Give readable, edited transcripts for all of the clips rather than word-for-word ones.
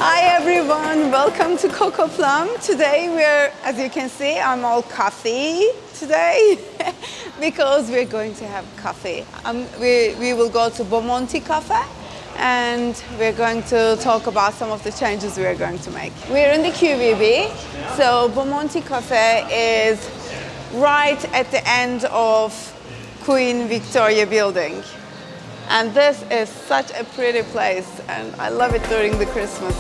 Hi everyone, welcome to Coco Plum. Today as you can see, I'm all coffee today because we're going to have coffee. We will go to Bomonti Cafe and we're going to talk about some of the changes we are going to make. We're in the QVB, so Bomonti Cafe is right at the end of Queen Victoria building. And this is such a pretty place, and I love it during the Christmas.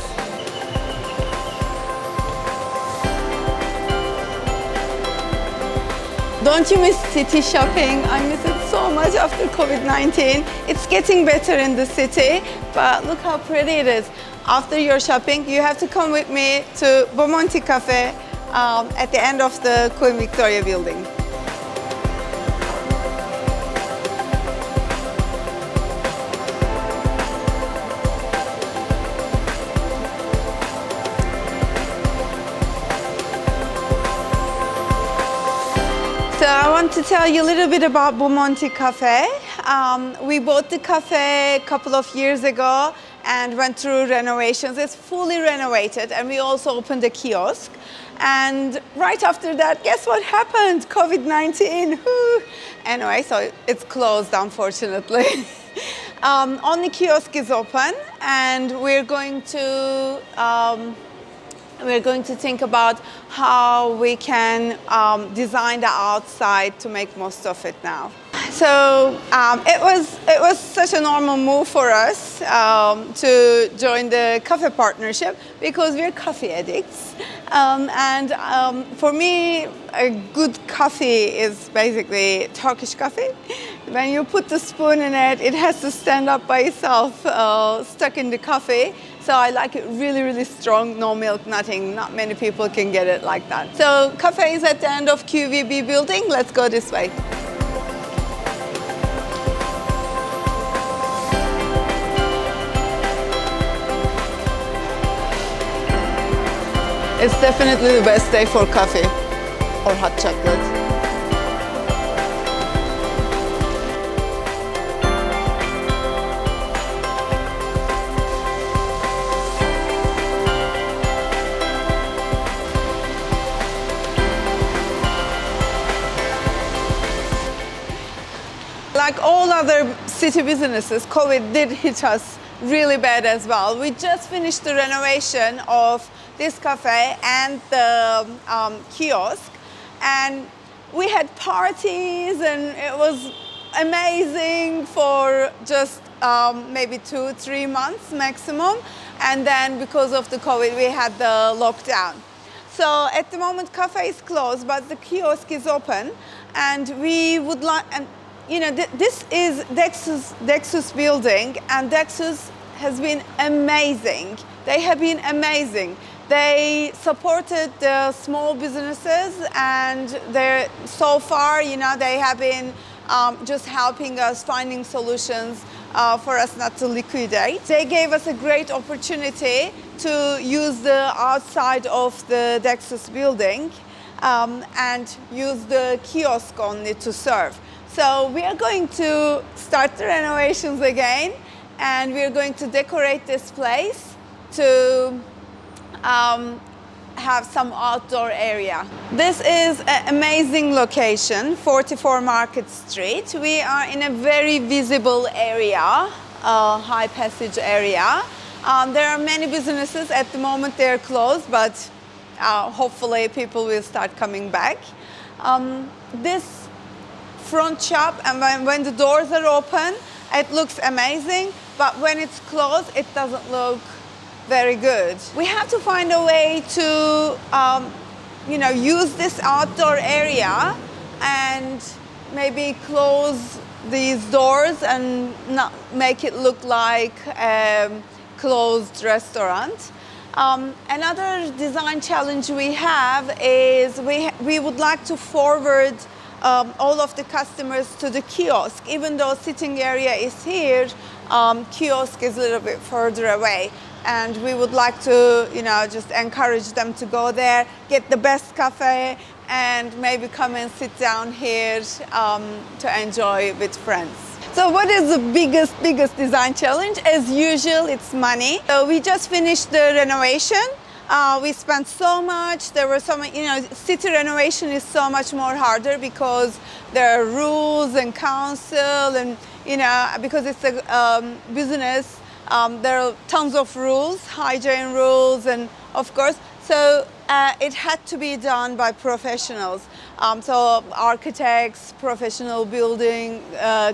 Don't you miss city shopping? I miss it so much after COVID-19. It's getting better in the city, but look how pretty it is. After your shopping, you have to come with me to Bomonti Cafe at the end of the Queen Victoria building. So I want to tell you a little bit about Bomonti Cafe. We bought the cafe a couple of years ago and went through renovations. It's fully renovated, and we also opened a kiosk. And right after that, guess what happened? COVID-19. Anyway, so it's closed, unfortunately. Only kiosk is open, and we're going to think about how we can design the outside to make most of it now. So it was such a normal move for us to join the cafe partnership because we're coffee addicts. For me, a good coffee is basically Turkish coffee. When you put the spoon in it, it has to stand up by itself, stuck in the coffee. So I like it really, really strong, no milk, nothing. Not many people can get it like that. So cafe is at the end of QVB building. Let's go this way. It's definitely the best day for coffee or hot chocolate. Like all other city businesses, COVID did hit us really bad as well. We just finished the renovation of this cafe and the kiosk, and we had parties, and it was amazing for just maybe 2-3 months maximum. And then because of the COVID, we had the lockdown. So at the moment, cafe is closed, but the kiosk is open, and we would like. You know, this is Dexus building, and Dexus has been amazing. They have been amazing. They supported the small businesses, and so far, you know, they have been just helping us finding solutions for us not to liquidate. They gave us a great opportunity to use the outside of the Dexus building and use the kiosk only to serve. So we are going to start the renovations again, and we are going to decorate this place to have some outdoor area. This is an amazing location, 44 Market Street. We are in a very visible area, high passage area. There are many businesses. At the moment they're closed, but hopefully people will start coming back. This front shop, and when the doors are open, it looks amazing, but when it's closed, it doesn't look very good. We have to find a way to use this outdoor area and maybe close these doors and not make it look like a closed restaurant. Another design challenge we have is we would like to forward all of the customers to the kiosk. Even though sitting area is here, kiosk is a little bit further away. And we would like to, just encourage them to go there, get the best cafe, and maybe come and sit down here to enjoy with friends. So what is the biggest design challenge? As usual, it's money. So we just finished the renovation. We spent so much. There were so many, city renovation is so much more harder because there are rules and council and, because it's a business, there are tons of rules, hygiene rules, and of course, so it had to be done by professionals. So architects, professional building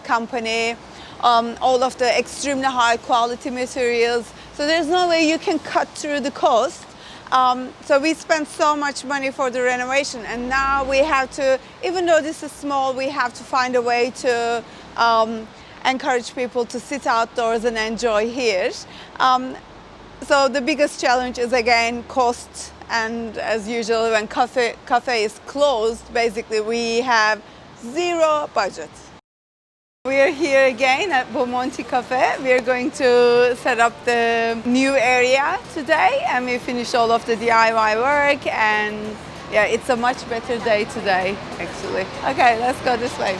company, all of the extremely high quality materials. So there's no way you can cut through the cost. So we spent so much money for the renovation, and now we have to, even though this is small, we have to find a way to encourage people to sit outdoors and enjoy here. So the biggest challenge is again cost, and as usual when cafe is closed, basically we have zero budget. We are here again at Bomonti Cafe. We are going to set up the new area today, and we finished all of the DIY work, and yeah, it's a much better day today actually. Okay, let's go this way.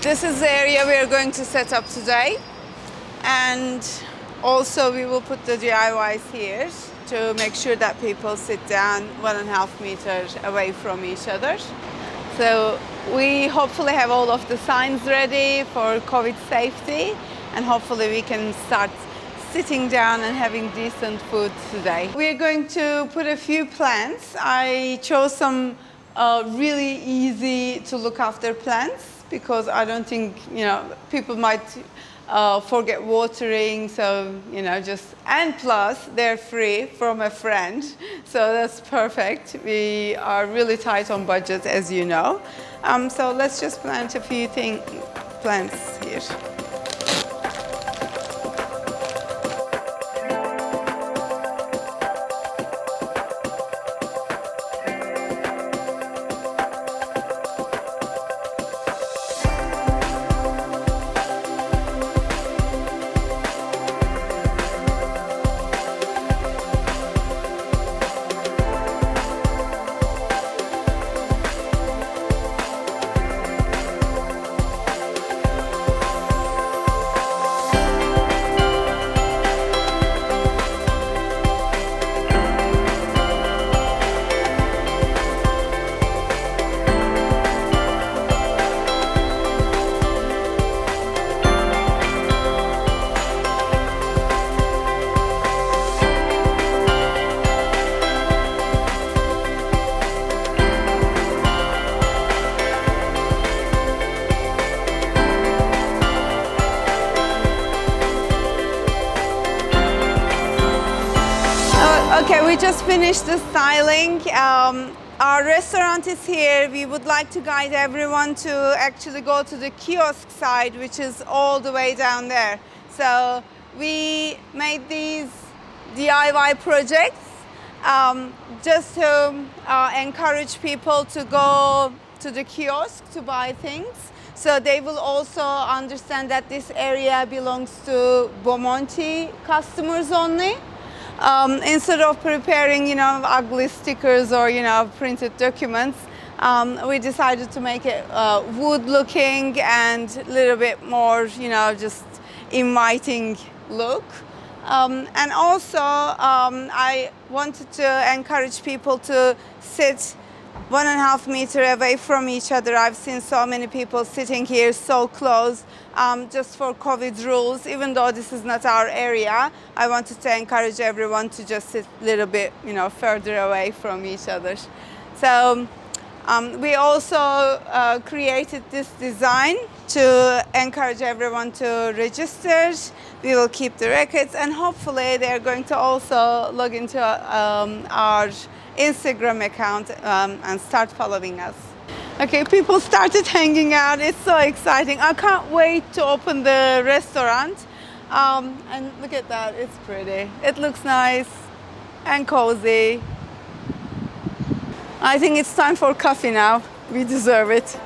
This is the area we are going to set up today, and also we will put the DIYs here to make sure that people sit down 1.5 meters away from each other. So we hopefully have all of the signs ready for COVID safety, and hopefully we can start sitting down and having decent food today. We are going to put a few plants. I chose some really easy to look after plants because I don't think, people might forget watering, so and plus they're free from a friend, so that's perfect. We are really tight on budget, as you know, so let's just plant a few plants here. Okay, we just finished the styling. Our restaurant is here. We would like to guide everyone to actually go to the kiosk side, which is all the way down there. So we made these DIY projects just to encourage people to go to the kiosk to buy things. So they will also understand that this area belongs to Bomonti customers only. Instead of preparing, ugly stickers or, printed documents, we decided to make it wood-looking and a little bit more, just inviting look. And also, I wanted to encourage people to sit 1.5 meters away from each other. I've seen so many people sitting here so close just for COVID rules. Even though this is not our area, I wanted to encourage everyone to just sit a little bit, further away from each other. So we also created this design to encourage everyone to register. We will keep the records, and hopefully they're going to also log into our Instagram account and start following us. Okay, people started hanging out. It's so exciting. I can't wait to open the restaurant. And look at that, it's pretty. It looks nice and cozy. I think it's time for coffee now. We deserve it.